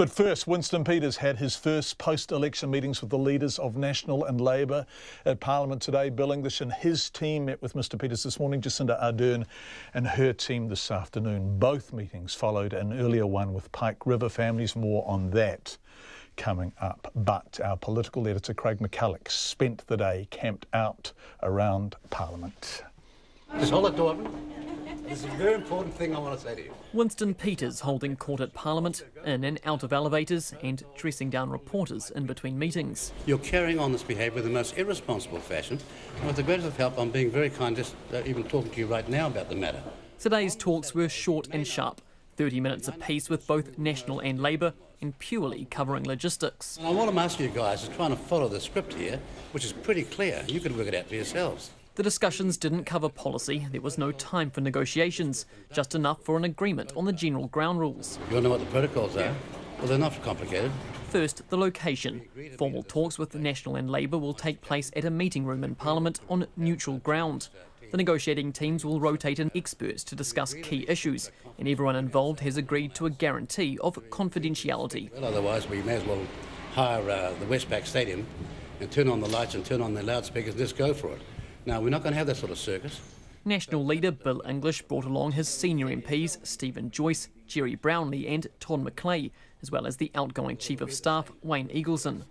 But first, Winston Peters had his first post-election meetings with the leaders of National and Labour at Parliament today. Bill English and his team met with Mr Peters this morning, Jacinda Ardern and her team this afternoon. Both meetings followed an earlier one with Pike River families. More on that coming up. But our political editor, Craig McCulloch, spent the day camped out around Parliament. Just hold it, Ardern. This is a very important thing I want to say to you. Winston Peters holding court at Parliament, in and out of elevators and dressing down reporters in between meetings. You're carrying on this behaviour in the most irresponsible fashion, and with the greatest of help, I'm being very kind, just even talking to you right now about the matter. Today's talks were short and sharp, 30 minutes apiece with both National and Labour, and purely covering logistics. And what I'm asking you guys is trying to follow the script here, which is pretty clear. You can work it out for yourselves. The discussions didn't cover policy. There was no time for negotiations, just enough for an agreement on the general ground rules. You all know what the protocols are? Well, they're not complicated. First, the location. Formal talks with National and Labour will take place at a meeting room in Parliament on neutral ground. The negotiating teams will rotate in experts to discuss key issues, and everyone involved has agreed to a guarantee of confidentiality. Well, otherwise, we may as well hire the Westpac Stadium and turn on the lights and turn on the loudspeakers and just go for it. Now, we're not going to have that sort of circus. National leader Bill English brought along his senior MPs Stephen Joyce, Jerry Brownlee and Todd McClay, as well as the outgoing Chief of Staff Wayne Eagleson.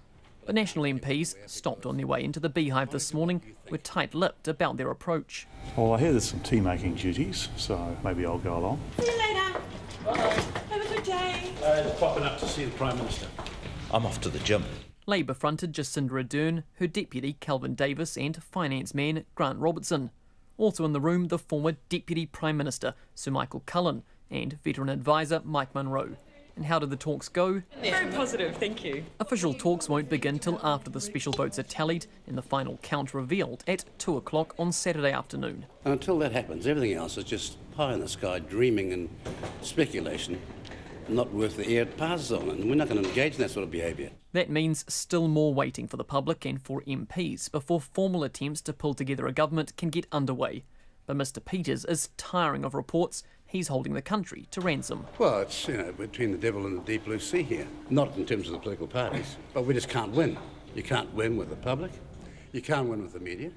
The National MPs stopped on their way into the Beehive this morning, were tight-lipped about their approach. Well, I hear there's some tea-making duties, so maybe I'll go along. See you later. Bye. Have a good day. Popping up to see the Prime Minister. I'm off to the gym. Labour fronted Jacinda Ardern, her deputy Kelvin Davis and finance man Grant Robertson. Also in the room, the former Deputy Prime Minister Sir Michael Cullen and veteran advisor Mike Munro. And how did the talks go? Very positive, thank you. Official talks won't begin till after the special votes are tallied and the final count revealed at 2 o'clock on Saturday afternoon. And until that happens, everything else is just pie in the sky, dreaming and speculation, not worth the air it passes on, and we're not going to engage in that sort of behaviour. That means still more waiting for the public and for MPs before formal attempts to pull together a government can get underway. But Mr Peters is tiring of reports he's holding the country to ransom. Well, it's, between the devil and the deep blue sea here. Not in terms of the political parties, but we just can't win. You can't win with the public, you can't win with the media,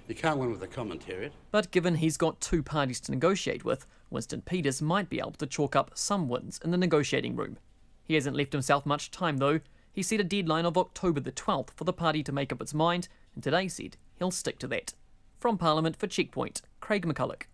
you can't win with the commentariat. But given he's got two parties to negotiate with, Winston Peters might be able to chalk up some wins in the negotiating room. He hasn't left himself much time though. He set a deadline of October the 12th for the party to make up its mind, and today said he'll stick to that. From Parliament for Checkpoint, Craig McCulloch.